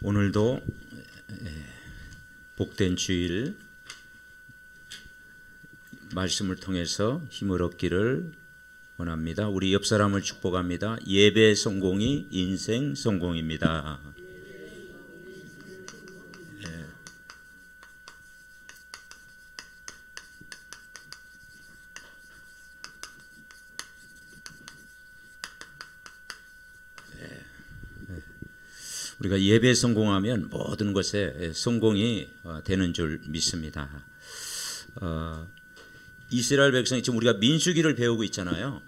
오늘도 복된 주일 말씀을 통해서 힘을 얻기를 원합니다. 우리 옆 사람을 축복합니다. 예배 성공이 인생 성공입니다. 우리가 예배 성공하면 모든 것에 성공이 되는 줄 믿습니다. 이스라엘 백성이 지금 우리가 민수기를 배우고 있잖아요.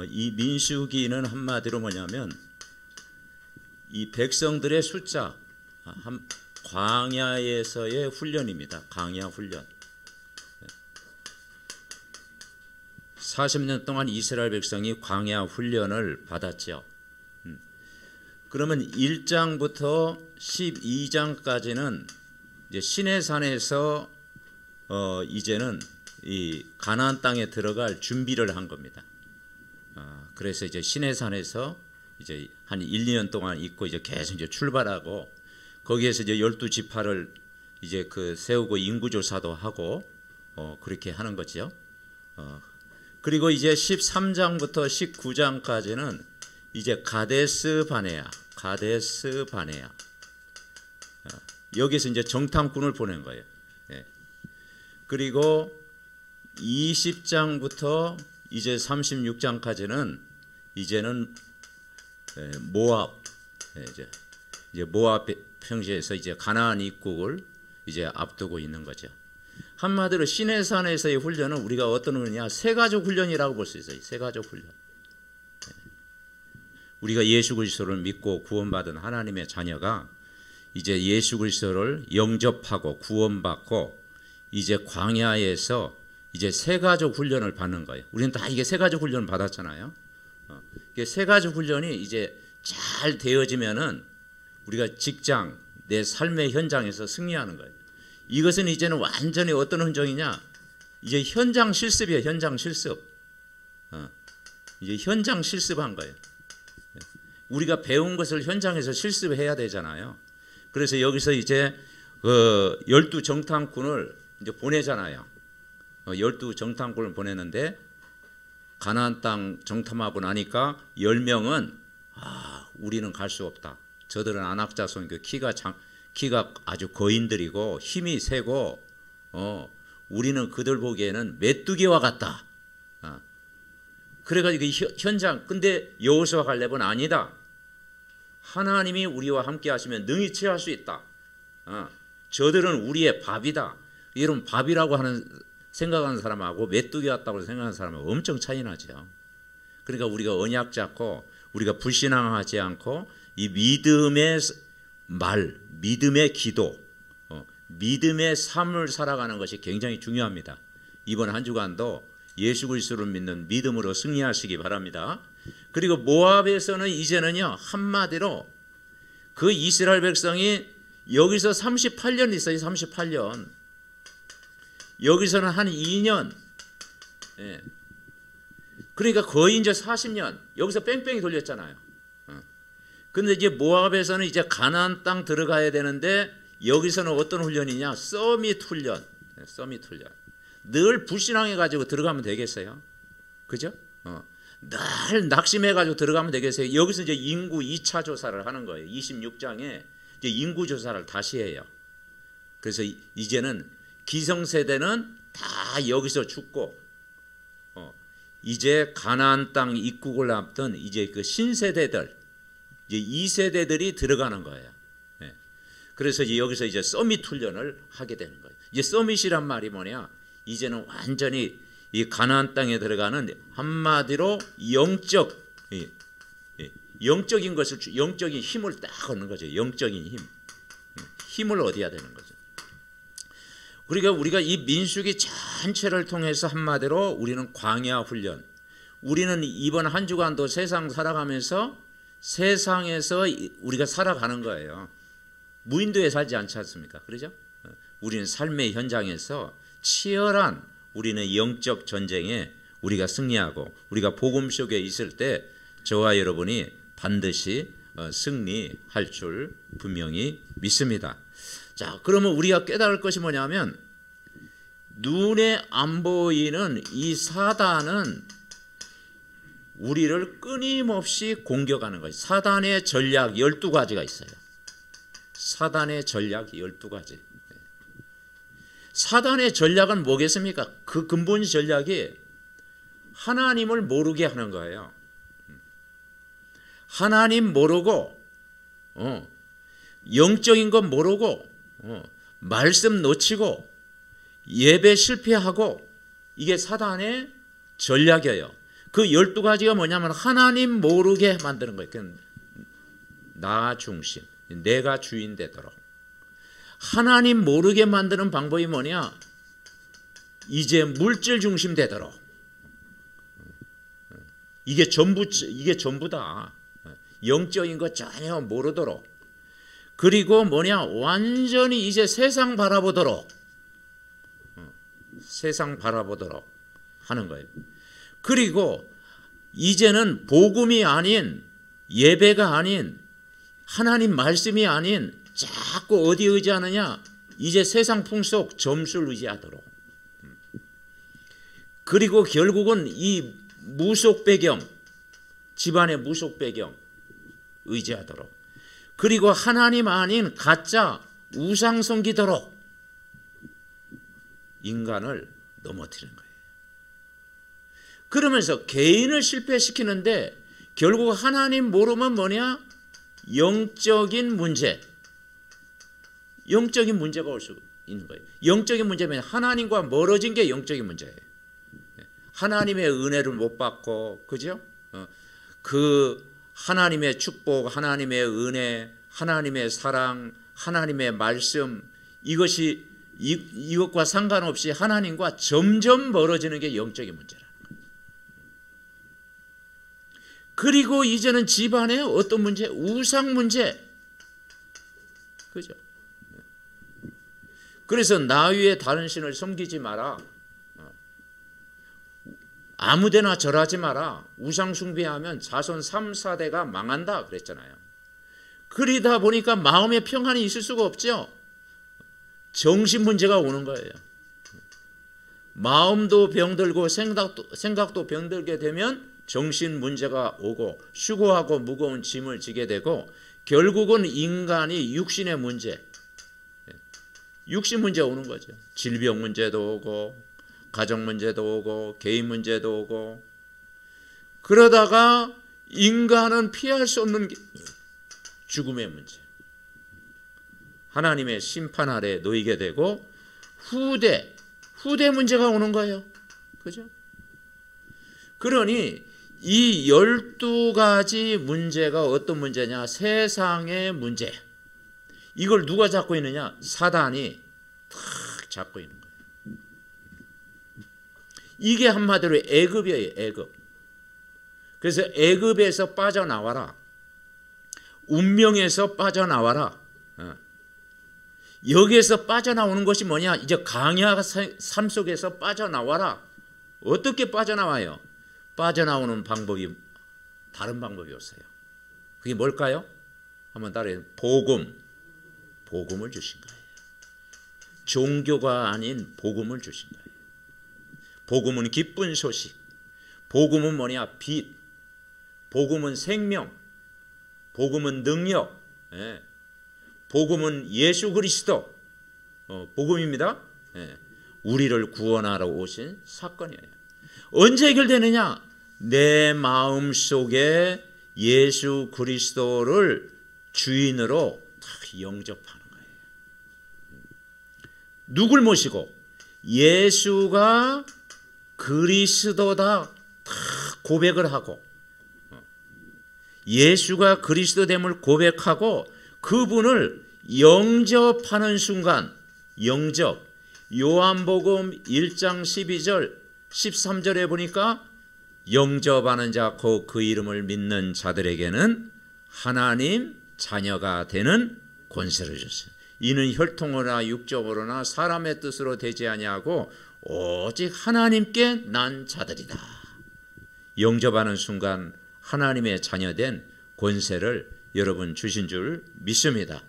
이 민수기는 한마디로 뭐냐면 이 백성들의 숫자, 광야에서의 훈련입니다. 광야 훈련. 40년 동안 이스라엘 백성이 광야 훈련을 받았죠. 그러면 1장부터 12장까지는 이제 시내산에서 이제는 이 가나안 땅에 들어갈 준비를 한 겁니다. 그래서 이제 시내산에서 이제 한 1, 2년 동안 있고 이제 계속 이제 출발하고 거기에서 이제 12지파를 이제 그 세우고 인구조사도 하고 그렇게 하는 거죠. 그리고 이제 13장부터 19장까지는 이제 가데스 바네아 여기서 이제 정탐꾼을 보낸 거예요. 그리고 20장부터 이제 36장까지는 이제는 모압 이제 모압 평지에서 이제 가나안 입국을 이제 앞두고 있는 거죠. 한마디로 시내산에서의 훈련은 우리가 어떤 훈련이냐, 세가족 훈련이라고 볼 수 있어요. 세가족 훈련. 우리가 예수 그리스도를 믿고 구원받은 하나님의 자녀가 이제 예수 그리스도를 영접하고 구원받고 이제 광야에서 이제 세가족 훈련을 받는 거예요. 우리는 다 이게 세가족 훈련을 받았잖아요. 이게 세가족 훈련이 이제 잘 되어지면은 우리가 직장, 내 삶의 현장에서 승리하는 거예요. 이것은 이제는 완전히 어떤 흔적이냐? 이제 현장 실습이에요. 현장 실습. 이제 현장 실습한 거예요. 우리가 배운 것을 현장에서 실습해야 되잖아요. 그래서 여기서 이제 12정탐꾼을 이제 보내잖아요. 12정탐꾼을 보내는데 가나안 땅 정탐하고 나니까 10명은 우리는 갈 수 없다. 저들은 안악자손, 키가 아주 거인들이고 힘이 세고 우리는 그들 보기에는 메뚜기와 같다. 그래가지고 현장, 근데 여호수아 갈렙은 아니다. 하나님이 우리와 함께 하시면 능히 취할 수 있다. 저들은 우리의 밥이다. 이런 밥이라고 생각하는 사람하고 메뚜기 같다고 생각하는 사람하고 엄청 차이 나죠. 그러니까 우리가 언약 잡고 우리가 불신앙하지 않고 이 믿음의 말, 믿음의 기도, 믿음의 삶을 살아가는 것이 굉장히 중요합니다. 이번 한 주간도 예수 그리스도를 믿는 믿음으로 승리하시기 바랍니다. 그리고 모압에서는 이제는요, 한마디로 그 이스라엘 백성이 여기서 38년 있어요. 38년. 여기서는 한 2년. 그러니까 거의 이제 40년. 여기서 뺑뺑이 돌렸잖아요. 근데 이제 모압에서는 이제 가나안 땅 들어가야 되는데 여기서는 어떤 훈련이냐? 서밋 훈련. 서밋 훈련. 늘 불신앙해가지고 들어가면 되겠어요? 그죠? 늘 낙심해가지고 들어가면 되겠어요? 여기서 이제 인구 2차 조사를 하는 거예요. 26장에 이제 인구 조사를 다시 해요. 그래서 이제는 기성세대는 다 여기서 죽고, 이제 가나안 땅 입국을 앞둔 이제 그 신세대들, 이제 2세대들이 들어가는 거예요. 그래서 이제 여기서 이제 서밋 훈련을 하게 되는 거예요. 이제 서밋이란 말이 뭐냐? 이제는 완전히 이 가나안 땅에 들어가는 한마디로 영적인 것을, 영적인 힘을 딱 얻는 거죠. 영적인 힘을 얻어야 되는 거죠. 그러니까 우리가 이 민수기 전체를 통해서 한마디로 우리는 광야 훈련, 우리는 이번 한 주간도 세상 살아가면서 세상에서 우리가 살아가는 거예요. 무인도에 살지 않지 않습니까? 그렇죠? 우리는 삶의 현장에서 치열한 우리는 영적 전쟁에 우리가 승리하고 우리가 복음 속에 있을 때 저와 여러분이 반드시 승리할 줄 분명히 믿습니다. 자, 그러면 우리가 깨달을 것이 뭐냐면 눈에 안 보이는 이 사단은 우리를 끊임없이 공격하는 거예요. 사단의 전략 12가지가 있어요. 사단의 전략 12가지. 사단의 전략은 뭐겠습니까? 그 근본 전략이 하나님을 모르게 하는 거예요. 하나님 모르고 영적인 것 모르고 말씀 놓치고 예배 실패하고, 이게 사단의 전략이에요. 그 12가지가 뭐냐면 하나님 모르게 만드는 거예요. 나 중심, 내가 주인 되도록. 하나님 모르게 만드는 방법이 뭐냐? 이제 물질 중심 되도록. 이게 전부다. 영적인 거 전혀 모르도록. 그리고 뭐냐? 완전히 이제 세상 바라보도록 하는 거예요. 그리고 이제는 복음이 아닌, 예배가 아닌, 하나님 말씀이 아닌, 자꾸 어디 의지하느냐? 이제 세상 풍속 점수를 의지하도록. 그리고 결국은 이 무속 배경, 집안의 무속 배경 의지하도록. 그리고 하나님 아닌 가짜 우상 섬기도록 인간을 넘어뜨리는 거예요. 그러면서 개인을 실패시키는데 결국 하나님 모르면 뭐냐? 영적인 문제가 올 수 있는 거예요. 영적인 문제면 하나님과 멀어진 게 영적인 문제예요. 하나님의 은혜를 못 받고, 그죠? 그 하나님의 축복, 하나님의 은혜, 하나님의 사랑, 하나님의 말씀, 이것과 상관없이 하나님과 점점 멀어지는 게 영적인 문제라는 거예요. 그리고 이제는 집안에 어떤 문제? 우상 문제. 그죠? 그래서 나 위에 다른 신을 섬기지 마라. 아무데나 절하지 마라. 우상 숭배하면 자손 3, 4대가 망한다 그랬잖아요. 그러다 보니까 마음에 평안이 있을 수가 없죠. 정신 문제가 오는 거예요. 마음도 병들고 생각도 병들게 되면 정신 문제가 오고 수고하고 무거운 짐을 지게 되고, 결국은 인간이 육신의 문제, 육신 문제 오는 거죠. 질병 문제도 오고 가정 문제도 오고 개인 문제도 오고, 그러다가 인간은 피할 수 없는 죽음의 문제, 하나님의 심판 아래 놓이게 되고 후대 문제가 오는 거예요. 그죠? 그러니 이 12가지 문제가 어떤 문제냐? 세상의 문제. 이걸 누가 잡고 있느냐? 사단이 탁 잡고 있는 거예요. 이게 한마디로 애급이에요. 애급. 그래서 애급에서 빠져나와라. 운명에서 빠져나와라. 여기에서 빠져나오는 것이 뭐냐? 이제 강야 삶 속에서 빠져나와라. 어떻게 빠져나와요? 빠져나오는 방법이 다른 방법이 없어요. 그게 뭘까요? 한번 따라해요. 복음을 주신 거예요. 종교가 아닌 복음을 주신 거예요. 복음은 기쁜 소식. 복음은 뭐냐? 빛. 복음은 생명. 복음은 능력. 복음은 예수 그리스도. 복음입니다. 우리를 구원하러 오신 사건이에요. 언제 해결되느냐? 내 마음 속에 예수 그리스도를 주인으로 딱 영접하는 거예요. 누굴 모시고? 예수가 그리스도다 딱 고백을 하고, 예수가 그리스도됨을 고백하고 그분을 영접하는 순간, 영접. 요한복음 1장 12절 13절에 보니까 영접하는 자 곧 그 이름을 믿는 자들에게는 하나님 자녀가 되는 권세를 줬어요. 이는 혈통으로나 육적으로나 사람의 뜻으로 되지 아니하고 오직 하나님께 난 자들이다. 영접하는 순간 하나님의 자녀된 권세를 여러분 주신 줄 믿습니다.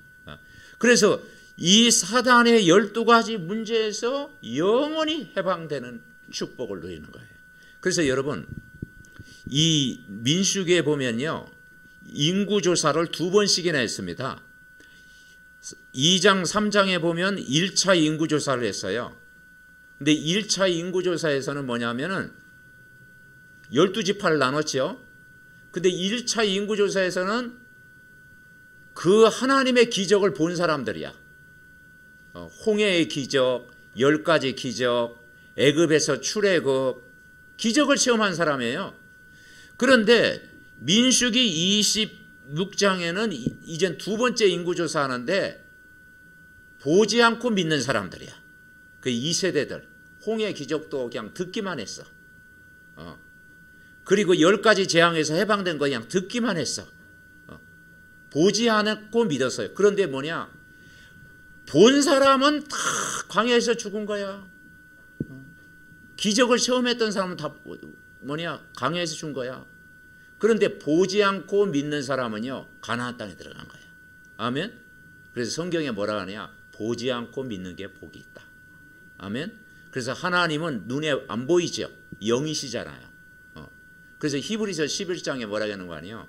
그래서 이 사단의 12가지 문제에서 영원히 해방되는 축복을 누리는 거예요. 그래서 여러분 이 민수기에 보면요, 인구조사를 2번씩이나 했습니다. 2장 3장에 보면 1차 인구조사를 했어요. 근데 1차 인구조사에서는 뭐냐면은 12지파를 나눴죠. 근데 1차 인구조사에서는 그 하나님의 기적을 본 사람들이야. 홍해의 기적, 10가지 기적, 애굽에서 출애굽, 기적을 체험한 사람이에요. 그런데 민수기 26장에는 이젠 2번째 인구조사 하는데 보지 않고 믿는 사람들이야. 그 2세대들. 홍해 기적도 그냥 듣기만 했어. 그리고 10가지 재앙에서 해방된 거 그냥 듣기만 했어. 보지 않고 믿었어요. 그런데 뭐냐? 본 사람은 다 광야에서 죽은 거야. 기적을 체험했던 사람은 다 뭐냐? 광야에서 죽은 거야. 그런데 보지 않고 믿는 사람은요, 가나안 땅에 들어간 거야. 아멘. 그래서 성경에 뭐라 하냐? 보지 않고 믿는 게 복이 있다. 아멘. 그래서 하나님은 눈에 안 보이죠. 영이시잖아요. 그래서 히브리서 11장에 뭐라 하는 거 아니에요?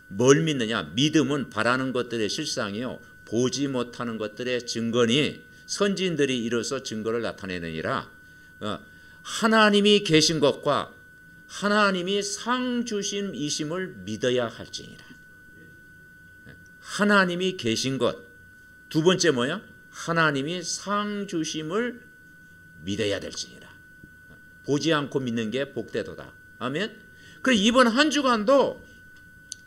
뭘 믿느냐? 믿음은 바라는 것들의 실상이요, 보지 못하는 것들의 증거니 선지인들이 이로써 증거를 나타내느니라. 하나님이 계신 것과 하나님이 상 주심이심을 믿어야 할지니라. 하나님이 계신 것. 두 번째 뭐야? 하나님이 상 주심을 믿어야 될지니라. 보지 않고 믿는 게 복되도다. 아멘. 그래서 이번 한 주간도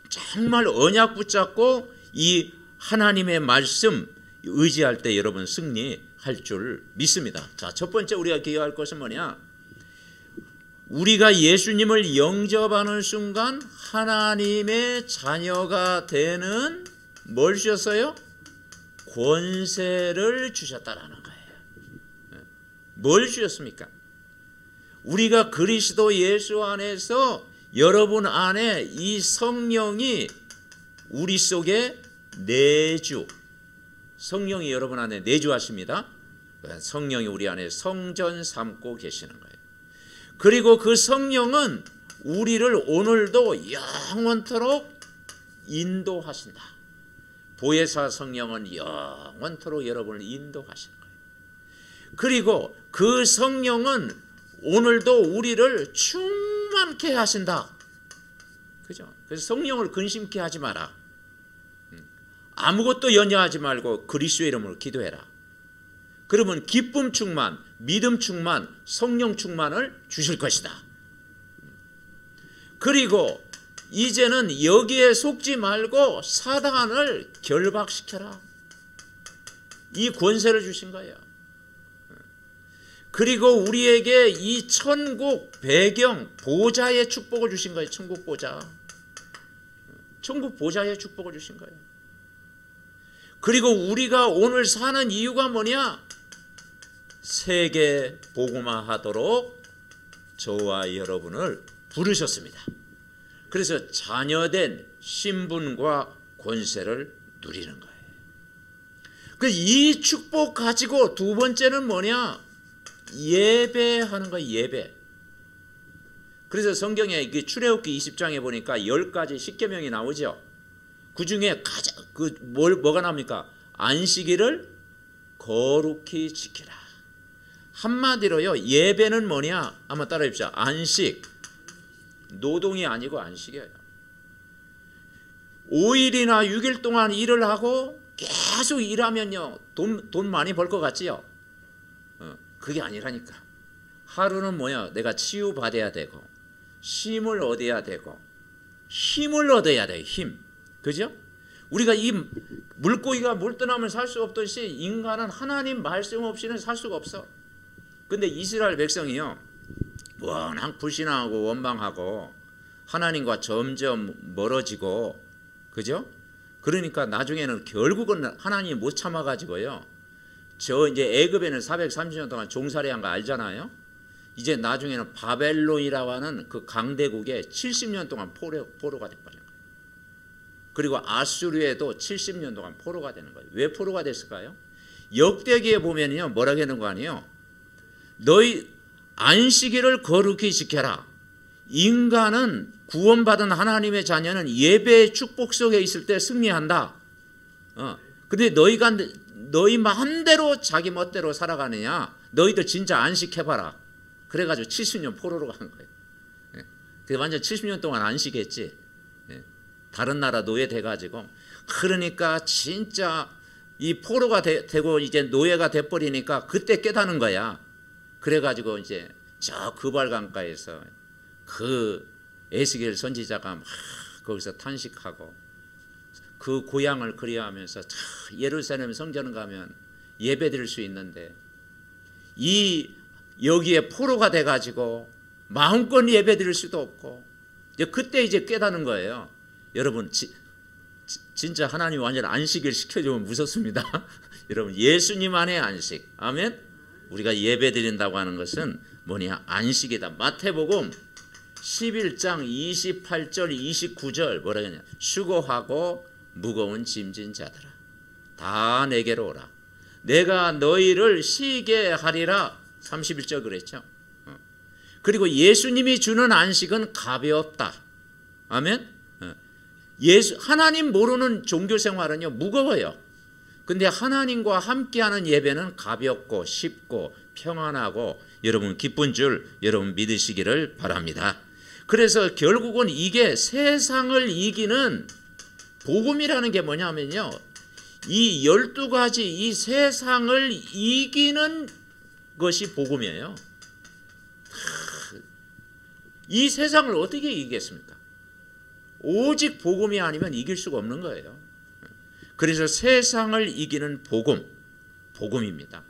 정말 언약 붙잡고 이 하나님의 말씀 의지할 때 여러분 승리할 줄 믿습니다. 자, 첫 번째 우리가 기억할 것은 뭐냐? 우리가 예수님을 영접하는 순간 하나님의 자녀가 되는 뭘 주셨어요? 권세를 주셨다라는 거예요. 뭘 주셨습니까? 우리가 그리스도 예수 안에서 여러분 안에 이 성령이 우리 속에 내주, 성령이 여러분 안에 내주하십니다. 성령이 우리 안에 성전 삼고 계시는 거예요. 그리고 그 성령은 우리를 오늘도 영원토록 인도하신다. 보혜사 성령은 영원토록 여러분을 인도하시는 거예요. 그리고 그 성령은 오늘도 우리를 충만케 하신다. 그죠? 그래서 성령을 근심케 하지 마라. 아무것도 연연하지 말고 그리스도의 이름으로 기도해라. 그러면 기쁨 충만, 믿음 충만, 성령 충만을 주실 것이다. 그리고 이제는 여기에 속지 말고 사단을 결박시켜라. 이 권세를 주신 거예요. 그리고 우리에게 이 천국 배경 보좌의 축복을 주신 거예요. 천국 보좌. 천국 보좌의 축복을 주신 거예요. 그리고 우리가 오늘 사는 이유가 뭐냐? 세계 복음화하도록 저와 여러분을 부르셨습니다. 그래서 자녀된 신분과 권세를 누리는 거예요. 이 축복 가지고 두 번째는 뭐냐? 예배하는 거예요. 예배. 그래서 성경에 출애굽기 20장에 보니까 10가지 십계명이 나오죠. 그 중에 가장 뭐가 나옵니까? 안식일을 거룩히 지키라. 한마디로요, 예배는 뭐냐? 한번 따라해 봅시다. 안식. 노동이 아니고 안식이에요. 5일이나 6일 동안 일을 하고 계속 일하면요, 돈 많이 벌 것 같지요? 그게 아니라니까. 하루는 뭐야? 내가 치유받아야 되고, 쉼을 얻어야 되고, 힘을 얻어야 돼. 힘. 그죠? 우리가 이 물고기가 물 떠나면 살 수 없듯이 인간은 하나님 말씀 없이는 살 수가 없어. 근데 이스라엘 백성이요, 워낙 불신하고 원망하고 하나님과 점점 멀어지고, 그죠? 그러니까 나중에는 결국은 하나님이 못 참아가지고요, 저 이제 애굽에는 430년 동안 종살이한 거 알잖아요. 이제 나중에는 바벨론이라고 하는 그 강대국에 70년 동안 포로가 돼버린 거예요. 그리고 아수르에도 70년 동안 포로가 되는 거예요. 왜 포로가 됐을까요? 역대기에 보면요, 뭐라고 하는 거 아니에요? 너희 안식일을 거룩히 지켜라. 인간은 구원받은 하나님의 자녀는 예배의 축복 속에 있을 때 승리한다. 근데 너희가 너희 마음대로 자기 멋대로 살아가느냐? 너희들 진짜 안식해봐라. 그래가지고 70년 포로로 간 거예요. 그 완전 70년 동안 안식했지. 다른 나라 노예 돼가지고. 그러니까 진짜 이 포로가 되고 이제 노예가 돼버리니까 그때 깨닫는 거야. 그래가지고 이제 저 그발강가에서 그 에스겔 선지자가 막 거기서 탄식하고 그 고향을 그리워하면서 예루살렘 성전 가면 예배드릴 수 있는데 여기에 포로가 돼가지고 마음껏 예배드릴 수도 없고 그때 이제 깨닫는 거예요. 여러분 진짜 하나님 완전 안식일 시켜주면 무섭습니다. 여러분 예수님 안에 안식. 아멘. 우리가 예배드린다고 하는 것은 뭐냐? 안식이다. 마태복음 11장 28절 29절 뭐라 그러냐? 수고하고 무거운 짐진 자들아 다 내게로 오라. 내가 너희를 쉬게 하리라. 31절 그랬죠. 그리고 예수님이 주는 안식은 가볍다. 아멘. 하나님 모르는 종교 생활은요 무거워요. 근데 하나님과 함께하는 예배는 가볍고 쉽고 평안하고 여러분 기쁜 줄 여러분 믿으시기를 바랍니다. 그래서 결국은 이게 세상을 이기는 복음이라는 게 뭐냐면요, 이 12가지 이 세상을 이기는 것이 복음이에요. 이 세상을 어떻게 이기겠습니까? 오직 복음이 아니면 이길 수가 없는 거예요. 그래서 세상을 이기는 복음입니다.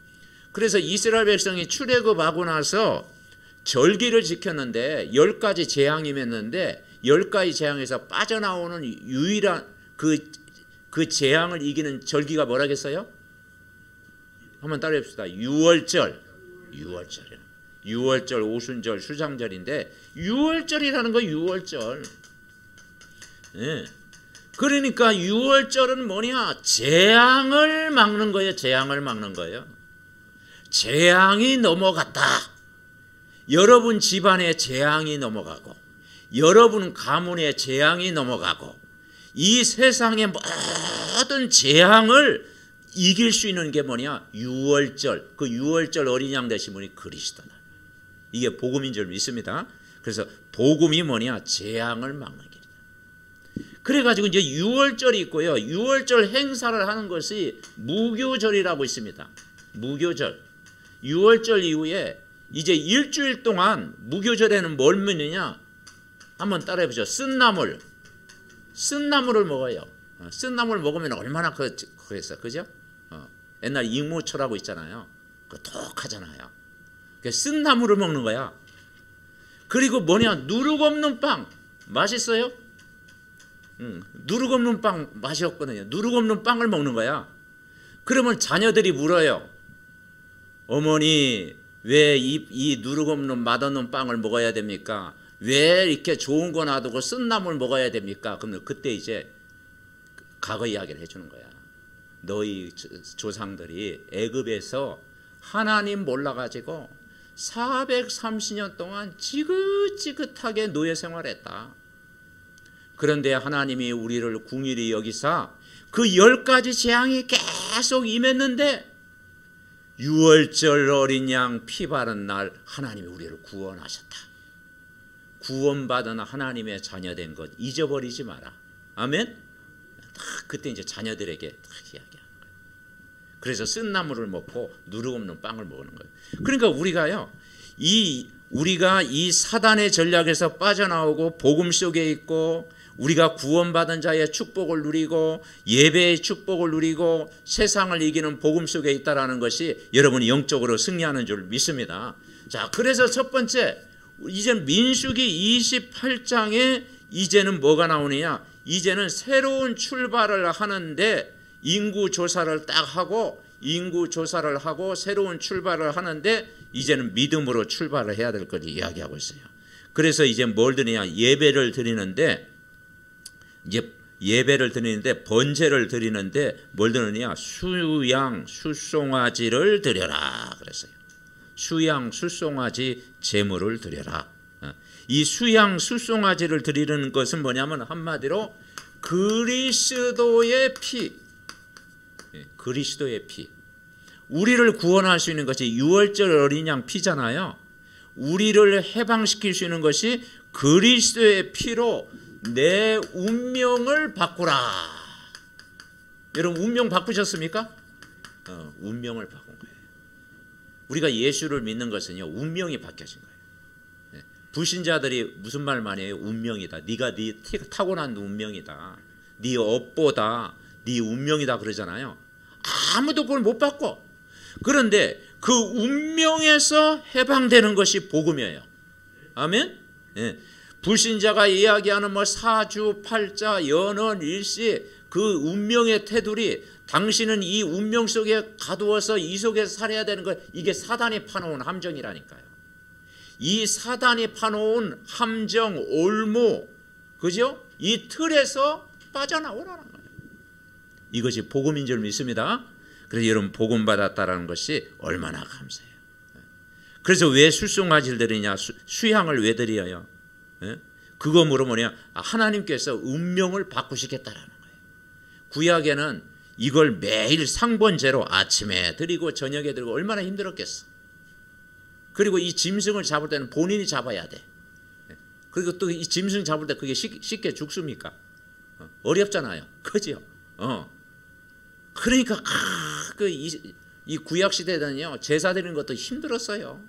그래서 이스라엘 백성이 출애굽하고 나서 절기를 지켰는데 10가지 재앙이 맺는데 10가지 재앙에서 빠져나오는 유일한 그 재앙을 이기는 절기가 뭐라겠어요? 한번 따라해 봅시다. 유월절, 오순절, 수장절인데 유월절이라는 거 유월절. 예. 그러니까 유월절은 뭐냐? 재앙을 막는 거예요. 재앙을 막는 거예요. 재앙이 넘어갔다. 여러분 집안에 재앙이 넘어가고 여러분 가문에 재앙이 넘어가고 이 세상의 모든 재앙을 이길 수 있는 게 뭐냐? 유월절. 그 유월절 어린 양 되신 분이 그리스도다. 이게 복음인 줄 믿습니다. 그래서 복음이 뭐냐? 재앙을 막는 길이다. 그래가지고 이제 유월절이 있고요. 유월절 행사를 하는 것이 무교절이라고 있습니다. 무교절. 유월절 이후에 이제 일주일 동안 무교절에는 뭘 먹느냐? 한번 따라해보죠. 쓴나물을 먹어요. 쓴나물 먹으면 얼마나 그랬어, 그죠? 옛날 익모초라고 있잖아요. 그거 독하잖아요. 쓴나물을 먹는 거야. 그리고 뭐냐? 누룩 없는 빵 맛있어요? 누룩 없는 빵 맛이 없거든요. 누룩 없는 빵을 먹는 거야. 그러면 자녀들이 물어요. 어머니 왜 이 누룩 없는 맛없는 빵을 먹어야 됩니까? 왜 이렇게 좋은 거 놔두고 쓴나물 먹어야 됩니까? 그러면 그때 이제 과거 이야기를 해주는 거야. 너희 조상들이 애굽에서 하나님 몰라가지고 430년 동안 지긋지긋하게 노예 생활했다. 그런데 하나님이 우리를 궁일이 여기사 그 10가지 재앙이 계속 임했는데 유월절 어린 양 피 바른 날 하나님이 우리를 구원하셨다. 구원받은 하나님의 자녀된 것 잊어버리지 마라. 아멘. 그때 이제 자녀들에게 이야기하는 거예요. 그래서 쓴나물을 먹고 누룩 없는 빵을 먹는 거예요. 그러니까 우리가 이 사단의 전략에서 빠져나오고 복음 속에 있고 우리가 구원받은 자의 축복을 누리고 예배의 축복을 누리고 세상을 이기는 복음 속에 있다라는 것이 여러분이 영적으로 승리하는 줄 믿습니다. 자, 그래서 첫 번째 이제 민수기 28장에 이제는 뭐가 나오느냐? 이제는 새로운 출발을 하는데 인구 조사를 딱 하고 새로운 출발을 하는데 이제는 믿음으로 출발을 해야 될 걸 이야기하고 있어요. 그래서 이제 뭘 드리냐? 예배를 드리는데 이제 예배를 드리는데 번제를 드리는데 뭘 드느냐? 수양 숫송아지를 드려라 그랬어요. 수양 숫송아지 제물을 드려라. 이 수양 숫송아지를 드리는 것은 뭐냐면 한마디로 그리스도의 피, 그리스도의 피. 우리를 구원할 수 있는 것이 유월절 어린 양 피잖아요. 우리를 해방시킬 수 있는 것이 그리스도의 피로 내 운명을 바꾸라. 여러분 운명 바꾸셨습니까? 운명을 바꾼 거예요. 우리가 예수를 믿는 것은요 운명이 바뀌어진 거예요. 불신자들이 무슨 말 많이 해요? 운명이다. 네가 네 타고난 운명이다. 네 업보다 네 운명이다 그러잖아요. 아무도 그걸 못 바꿔. 그런데 그 운명에서 해방되는 것이 복음이에요. 아멘? 예. 불신자가 이야기하는 뭐 사주, 팔자, 연원, 일시 그 운명의 테두리 당신은 이 운명 속에 가두어서 이 속에서 살아야 되는 거 이게 사단이 파놓은 함정이라니까요. 이 사단이 파놓은 함정, 올무 그죠? 이 틀에서 빠져나오라는 거예요. 이것이 복음인 줄 믿습니다. 그래서 여러분 복음 받았다라는 것이 얼마나 감사해요. 그래서 왜 숫송아지를 드리냐? 수양을 왜 드려요? 그거 물어보냐? 하나님께서 운명을 바꾸시겠다라는 거예요. 구약에는 이걸 매일 상번제로 아침에 드리고 저녁에 드리고 얼마나 힘들었겠어. 그리고 이 짐승을 잡을 때는 본인이 잡아야 돼. 그리고 또 이 짐승 잡을 때 그게 쉽게 죽습니까? 어렵잖아요. 그죠? 그러니까 이 구약 시대에는요 제사 드리는 것도 힘들었어요.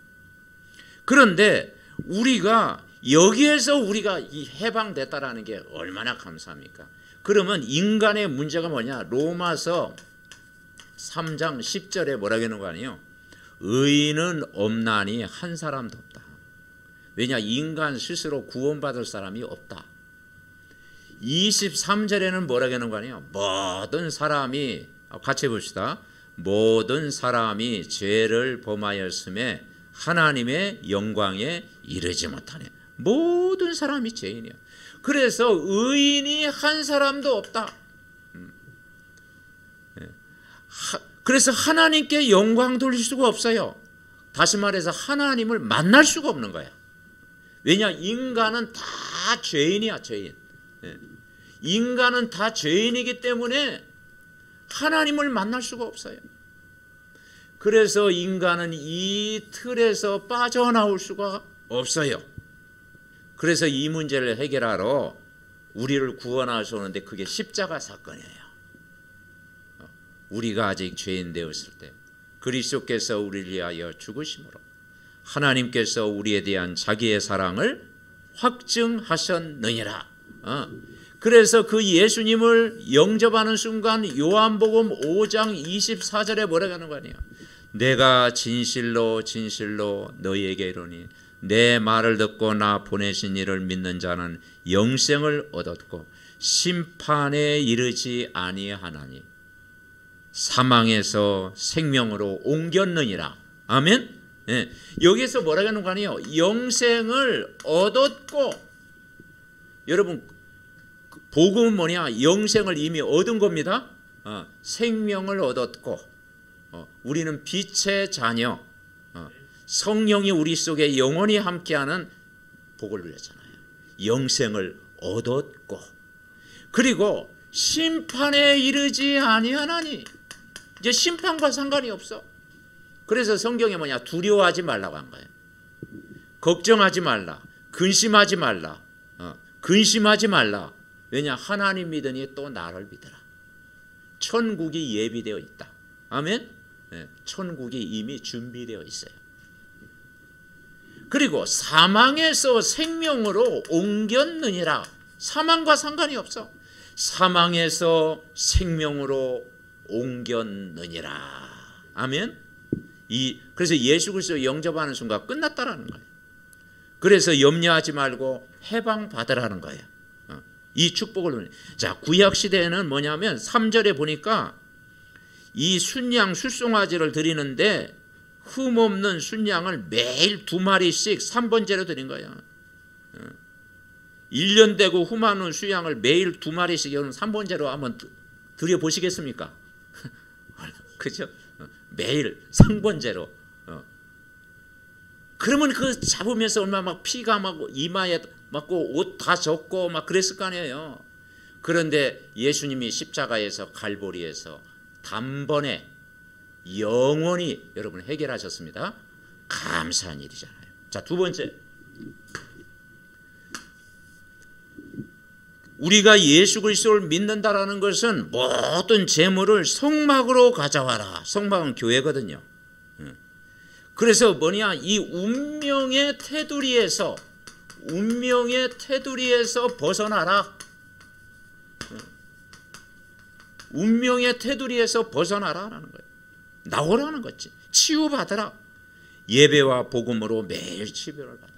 그런데 우리가 여기에서 우리가 이 해방됐다라는 게 얼마나 감사합니까? 그러면 인간의 문제가 뭐냐? 로마서 3장 10절에 뭐라고 하는 거 아니에요? 의인은 없나니 한 사람도 없다. 왜냐? 인간 스스로 구원받을 사람이 없다. 23절에는 뭐라고 하는 거 아니에요? 모든 사람이 같이 봅시다. 모든 사람이 죄를 범하였음에 하나님의 영광에 이르지 못하네. 모든 사람이 죄인이야. 그래서 의인이 한 사람도 없다. 그래서 하나님께 영광 돌릴 수가 없어요. 다시 말해서 하나님을 만날 수가 없는 거야. 왜냐? 인간은 다 죄인이야, 죄인. 인간은 다 죄인이기 때문에 하나님을 만날 수가 없어요. 그래서 인간은 이 틀에서 빠져나올 수가 없어요. 그래서 이 문제를 해결하러 우리를 구원하시는데 그게 십자가 사건이에요. 우리가 아직 죄인 되었을 때 그리스도께서 우리를 위하여 죽으심으로 하나님께서 우리에 대한 자기의 사랑을 확증하셨느니라. 그래서 그 예수님을 영접하는 순간 요한복음 5장 24절에 뭐라고 하는 거 아니에요? 내가 진실로 진실로 너희에게 이르노니 내 말을 듣고 나 보내신 이를 믿는 자는 영생을 얻었고 심판에 이르지 아니하나니 사망에서 생명으로 옮겼느니라. 아멘? 예. 여기서 뭐라고 하는 거 아니에요? 영생을 얻었고. 여러분 복음은 뭐냐? 영생을 이미 얻은 겁니다. 생명을 얻었고 우리는 빛의 자녀 성령이 우리 속에 영원히 함께하는 복을 누렸잖아요. 영생을 얻었고 그리고 심판에 이르지 아니하나니 이제 심판과 상관이 없어. 그래서 성경에 뭐냐? 두려워하지 말라고 한 거예요. 걱정하지 말라. 근심하지 말라. 근심하지 말라. 왜냐? 하나님 믿으니 또 나를 믿으라. 천국이 예비되어 있다. 아멘? 네, 천국이 이미 준비되어 있어요. 그리고 사망에서 생명으로 옮겼느니라. 사망과 상관이 없어. 사망에서 생명으로 옮겼느니라. 아멘? 그래서 예수 그리스도 영접하는 순간 끝났다라는 거예요. 그래서 염려하지 말고 해방받으라는 거예요. 이 축복을. 자, 구약 시대에는 뭐냐면 3절에 보니까 이 순양 숫송아지를 드리는데 흠없는 순양을 매일 2마리씩 3번째로 드린 거예요. 1년 되고 후만운 수양을 매일 2마리씩 여러분 3번째로 한번 드려보시겠습니까? 그죠? 매일 3번째로. 그러면 그 잡으면서 얼마 막 피가 막 이마에 맞고 옷 다 젖고 막 그랬을 거 아니에요. 그런데 예수님이 십자가에서 갈보리에서 단번에 영원히 여러분 해결하셨습니다. 감사한 일이잖아요. 자, 두 번째, 우리가 예수 그리스도를 믿는다라는 것은 모든 재물을 성막으로 가져와라. 성막은 교회거든요. 그래서 뭐냐, 이 운명의 테두리에서 벗어나라. 운명의 테두리에서 벗어나라라는 거예요. 나오라는 거지. 치유받으라. 예배와 복음으로 매일 치료를 받아.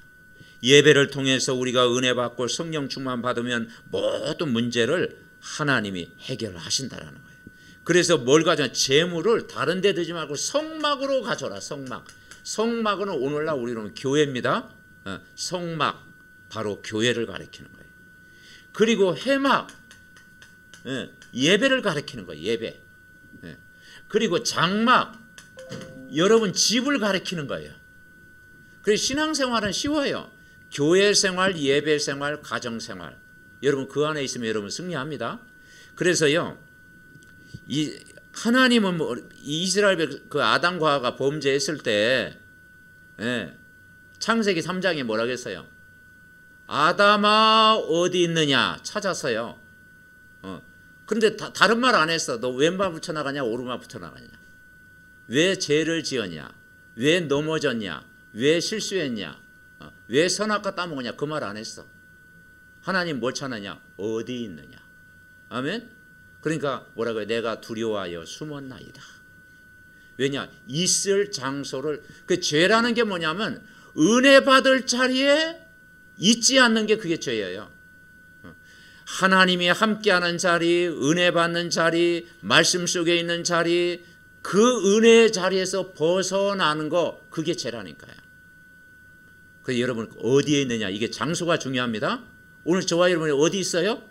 예배를 통해서 우리가 은혜 받고 성령 충만 받으면 모든 문제를 하나님이 해결하신다라는 거예요. 그래서 뭘 가져? 재물을 다른 데 두지 말고 성막으로 가져라. 성막. 성막은 오늘날 우리는 교회입니다. 성막, 바로 교회를 가리키는 거예요. 그리고 회막, 예배를 가리키는 거예요. 예배. 그리고 장막, 여러분 집을 가리키는 거예요. 그래서 신앙생활은 쉬워요. 교회 생활, 예배 생활, 가정 생활. 여러분 그 안에 있으면 여러분 승리합니다. 그래서요, 이 하나님은 이스라엘 그 아담과 하와가 범죄했을 때, 창세기 3장에 뭐라고 했어요? 아담아 어디 있느냐 찾았어요. 그런데 다른 말 안 했어. 너 왼발 붙여 나가냐 오른발 붙여 나가냐? 왜 죄를 지었냐? 왜 넘어졌냐? 왜 실수했냐? 왜 선악과 따먹었냐? 그 말 안 했어. 하나님 뭘 찾느냐? 어디 있느냐? 아멘? 그러니까 뭐라고 해요? 내가 두려워하여 숨었나이다. 왜냐? 있을 장소를, 그 죄라는 게 뭐냐면 은혜 받을 자리에 있지 않는 게 그게 죄예요. 하나님이 함께하는 자리, 은혜 받는 자리, 말씀 속에 있는 자리, 그 은혜의 자리에서 벗어나는 거, 그게 죄라니까요. 그래서 여러분 어디에 있느냐, 이게 장소가 중요합니다. 오늘 저와 여러분이 어디 있어요?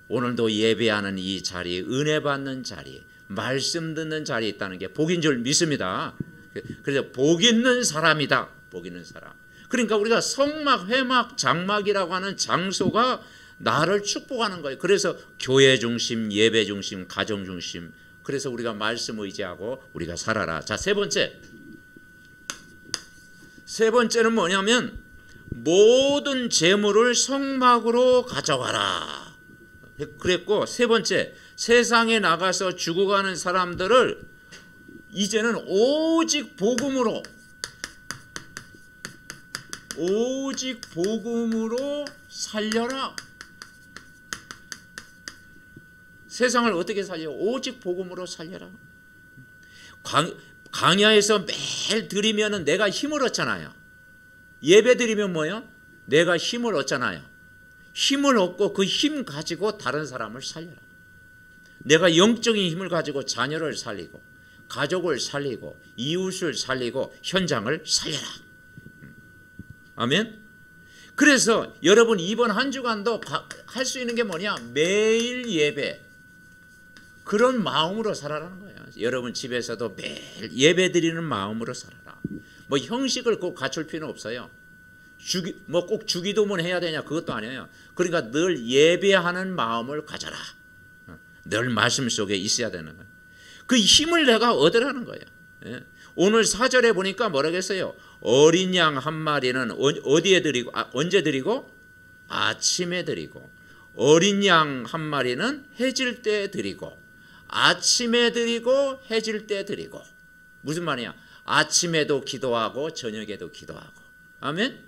오늘도 예배하는 이 자리, 은혜 받는 자리, 말씀 듣는 자리에 있다는 게 복인 줄 믿습니다. 그래서 복 있는 사람이다. 복 있는 사람. 그러니까 우리가 성막, 회막, 장막이라고 하는 장소가 나를 축복하는 거예요. 그래서 교회 중심, 예배 중심, 가정 중심. 그래서 우리가 말씀 의지하고 우리가 살아라. 자, 세 번째는 뭐냐면 모든 재물을 성막으로 가져가라. 그랬고, 세 번째, 세상에 나가서 죽어가는 사람들을 이제는 오직 복음으로 살려라. 세상을 어떻게 살려? 오직 복음으로 살려라. 강야에서 매일 드리면은 내가 힘을 얻잖아요. 예배 드리면 뭐예요? 내가 힘을 얻잖아요. 힘을 얻고 그 힘 가지고 다른 사람을 살려라. 내가 영적인 힘을 가지고 자녀를 살리고 가족을 살리고 이웃을 살리고 현장을 살려라. 아멘. 그래서 여러분 이번 한 주간도 할 수 있는 게 뭐냐? 매일 예배. 그런 마음으로 살아라는 거예요. 여러분 집에서도 매일 예배 드리는 마음으로 살아라. 뭐 형식을 꼭 갖출 필요는 없어요. 뭐 꼭 주기도문 해야 되냐, 그것도 아니에요. 그러니까 늘 예배하는 마음을 가져라. 늘 말씀 속에 있어야 되는 거예요. 그 힘을 내가 얻으라는 거예요. 오늘 4절에 보니까 뭐라고 했어요? 어린 양 한 마리는 어디에 드리고, 언제 드리고? 아침에 드리고. 어린 양 한 마리는 해질 때 드리고, 아침에 드리고, 해질 때 드리고. 무슨 말이야? 아침에도 기도하고 저녁에도 기도하고. 아멘?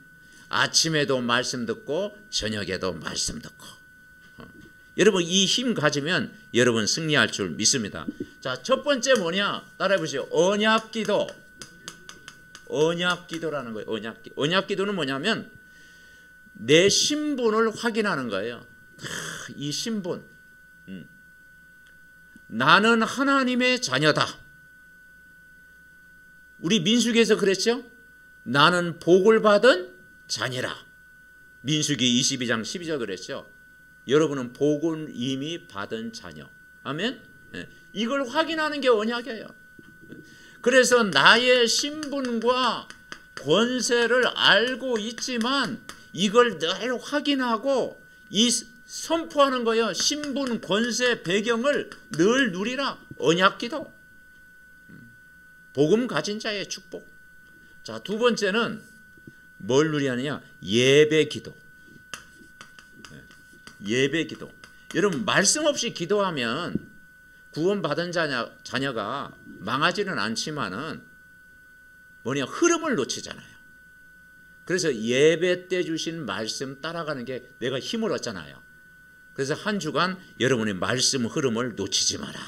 아침에도 말씀 듣고 저녁에도 말씀 듣고. 여러분 이 힘 가지면 여러분 승리할 줄 믿습니다. 자, 첫 번째 뭐냐? 따라해 보시죠. 언약기도. 언약기도라는 거예요. 언약기도는 뭐냐면 내 신분을 확인하는 거예요. 이 신분. 나는 하나님의 자녀다. 우리 민수기에서 그랬죠? 나는 복을 받은 자녀라. 민수기 22장 12절 그랬죠. 여러분은 복을 이미 받은 자녀. 아멘. 이걸 확인하는 게 언약이에요. 그래서 나의 신분과 권세를 알고 있지만 이걸 늘 확인하고 이 선포하는 거예요. 신분, 권세, 배경을 늘 누리라. 언약기도. 복음 가진 자의 축복. 자, 두 번째는 뭘 누리느냐? 예배기도. 예배기도. 여러분 말씀 없이 기도하면 구원받은 자녀가 망하지는 않지만은 흐름을 놓치잖아요. 그래서 예배 때 주신 말씀 따라가는 게 내가 힘을 얻잖아요. 그래서 한 주간 여러분의 말씀 흐름을 놓치지 마라.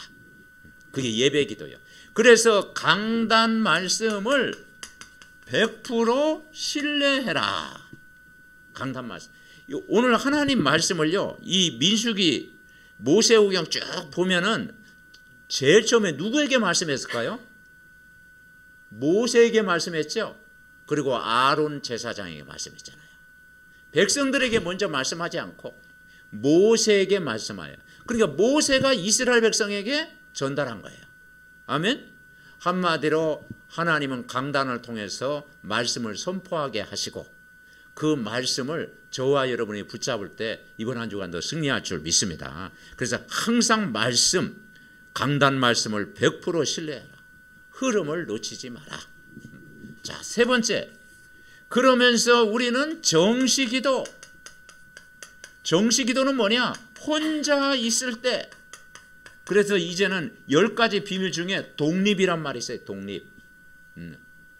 그게 예배기도예요. 그래서 강단 말씀을 100% 신뢰해라. 강단 말씀. 오늘 하나님 말씀을요, 이 민수기 모세오경 쭉 보면은 제일 처음에 누구에게 말씀했을까요? 모세에게 말씀했죠. 그리고 아론 제사장에게 말씀했잖아요. 백성들에게 먼저 말씀하지 않고 모세에게 말씀하여. 그러니까 모세가 이스라엘 백성에게 전달한 거예요. 아멘. 한마디로 하나님은 강단을 통해서 말씀을 선포하게 하시고 그 말씀을 저와 여러분이 붙잡을 때 이번 한 주간도 승리할 줄 믿습니다. 그래서 항상 말씀, 강단 말씀을 100% 신뢰해라. 흐름을 놓치지 마라. 자, 세 번째. 그러면서 우리는 정시기도. 정시기도는 뭐냐? 혼자 있을 때. 그래서 이제는 10가지 비밀 중에 독립이란 말이 있어요. 독립.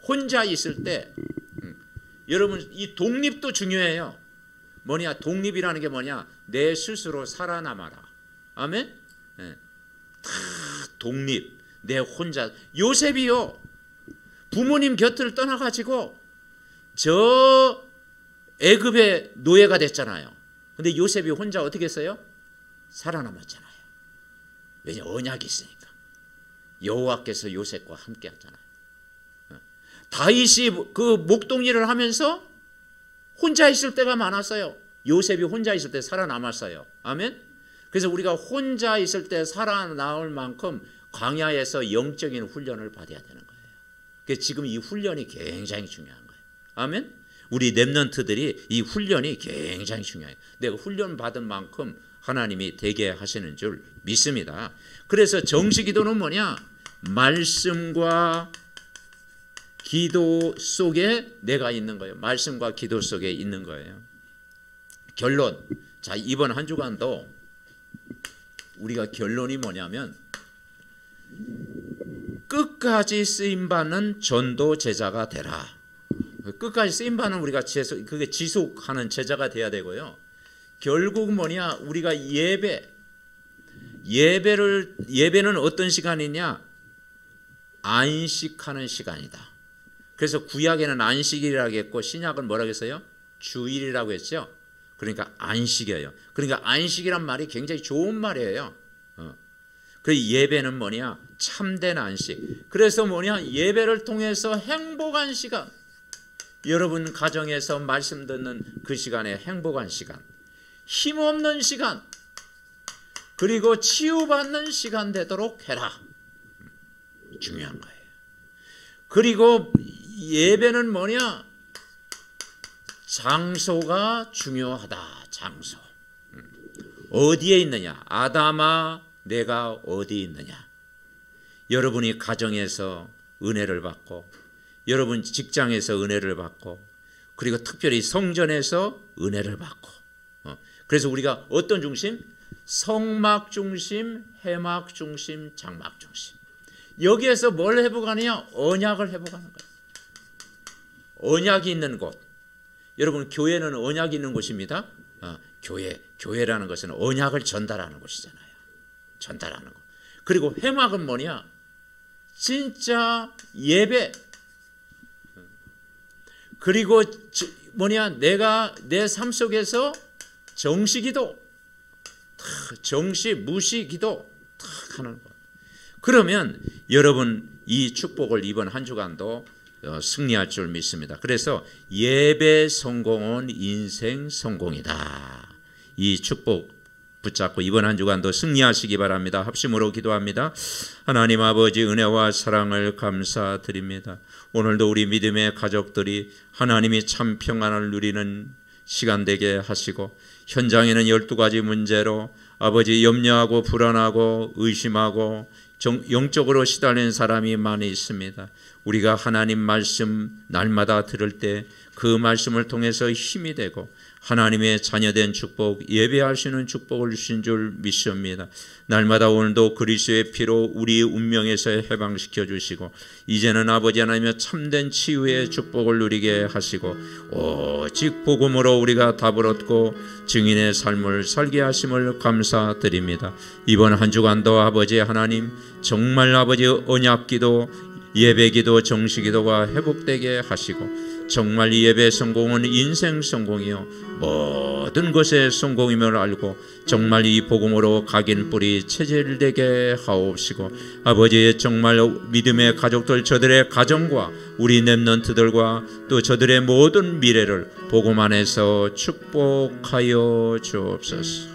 혼자 있을 때. 여러분 이 독립도 중요해요. 뭐냐? 독립이라는 게 뭐냐? 내 스스로 살아남아라. 아멘? 네. 다 독립. 내 혼자. 요셉이요. 부모님 곁을 떠나가지고 저 애굽의 노예가 됐잖아요. 근데 요셉이 혼자 어떻게 했어요? 살아남았잖아요. 왜냐? 언약이 있으니까. 여호와께서 요셉과 함께 하잖아요. 다윗이 그 목동일을 하면서 혼자 있을 때가 많았어요. 요셉이 혼자 있을 때 살아남았어요. 아멘. 그래서 우리가 혼자 있을 때 살아남을 만큼 광야에서 영적인 훈련을 받아야 되는 거예요. 그래서 지금 이 훈련이 굉장히 중요한 거예요. 아멘. 우리 렘넌트들이 이 훈련이 굉장히 중요해요. 내가 훈련 받은 만큼 하나님이 되게 하시는 줄 믿습니다. 그래서 정시기도는 뭐냐? 말씀과 기도 속에 내가 있는 거예요. 말씀과 기도 속에 있는 거예요. 결론. 자, 이번 한 주간도 우리가 결론이 뭐냐면 끝까지 쓰임받는 전도 제자가 되라. 끝까지 쓰임받는 우리가 그게 지속하는 제자가 돼야 되고요. 결국 뭐냐? 우리가 예배는 어떤 시간이냐? 안식하는 시간이다. 그래서 구약에는 안식일이라고 했고 신약은 뭐라고 했어요? 주일이라고 했죠. 그러니까 안식이에요. 그러니까 안식이란 말이 굉장히 좋은 말이에요. 그 예배는 뭐냐? 참된 안식. 그래서 뭐냐? 예배를 통해서 행복한 시간. 여러분 가정에서 말씀 듣는 그 시간에 행복한 시간. 힘없는 시간. 그리고 치유받는 시간 되도록 해라. 중요한 거예요. 그리고 예배는 뭐냐? 장소가 중요하다. 장소. 어디에 있느냐? 아담아, 내가 어디 있느냐? 여러분이 가정에서 은혜를 받고, 여러분 직장에서 은혜를 받고, 그리고 특별히 성전에서 은혜를 받고. 그래서 우리가 어떤 중심? 성막 중심, 해막 중심, 장막 중심. 여기에서 뭘 회복하느냐? 언약을 회복하는 거예요. 언약이 있는 곳. 여러분 교회는 언약이 있는 곳입니다. 교회라는 것은 언약을 전달하는 곳이잖아요. 전달하는 것. 그리고 회막은 뭐냐? 진짜 예배. 그리고 뭐냐? 내가 내 삶 속에서 정시기도, 정시 무시기도 탁 하는 것. 그러면 여러분 이 축복을 이번 한 주간도 승리할 줄 믿습니다. 그래서 예배 성공은 인생 성공이다. 이 축복 붙잡고 이번 한 주간도 승리하시기 바랍니다. 합심으로 기도합니다. 하나님 아버지 은혜와 사랑을 감사드립니다. 오늘도 우리 믿음의 가족들이 하나님이 참 평안을 누리는 시간 되게 하시고, 현장에는 12가지 문제로 아버지 염려하고 불안하고 의심하고 영적으로 시달리는 사람이 많이 있습니다. 우리가 하나님 말씀 날마다 들을 때 그 말씀을 통해서 힘이 되고 하나님의 자녀된 축복, 예배할 수 있는 축복을 주신 줄 믿습니다. 날마다 오늘도 그리스도의 피로 우리 운명에서 해방시켜 주시고, 이제는 아버지 하나님의 참된 치유의 축복을 누리게 하시고, 오직 복음으로 우리가 답을 얻고 증인의 삶을 살게 하심을 감사드립니다. 이번 한 주간도 아버지 하나님 정말 아버지 언약기도, 예배기도, 정식기도가 회복되게 하시고, 정말 이 예배 성공은 인생 성공이요 모든 것의 성공임을 알고 정말 이 복음으로 각인 뿌리 체질되게 하옵시고, 아버지 정말 믿음의 가족들, 저들의 가정과 우리 렘넌트들과 또 저들의 모든 미래를 복음 안에서 축복하여 주옵소서.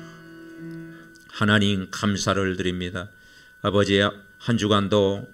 하나님 감사를 드립니다. 아버지 한 주간도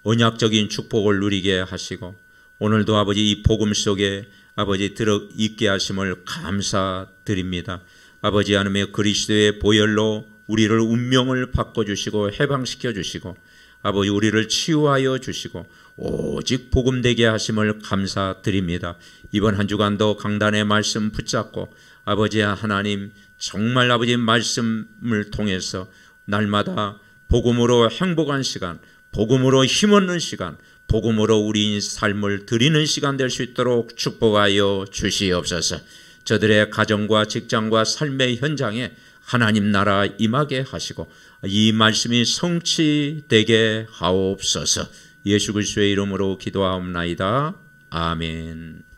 언약적인 축복을 누리게 하시고, 오늘도 아버지 이 복음 속에 아버지 들어 있게 하심을 감사드립니다. 아버지 하나님의 그리스도의 보혈로 우리를 운명을 바꿔주시고 해방시켜 주시고, 아버지 우리를 치유하여 주시고 오직 복음되게 하심을 감사드립니다. 이번 한 주간도 강단의 말씀 붙잡고 아버지 하나님 정말 아버지 말씀을 통해서 날마다 복음으로 행복한 시간, 복음으로 힘없는 시간, 복음으로 우리 삶을 드리는 시간 될 수 있도록 축복하여 주시옵소서. 저들의 가정과 직장과 삶의 현장에 하나님 나라 임하게 하시고 이 말씀이 성취되게 하옵소서. 예수 그리스도의 이름으로 기도하옵나이다. 아멘.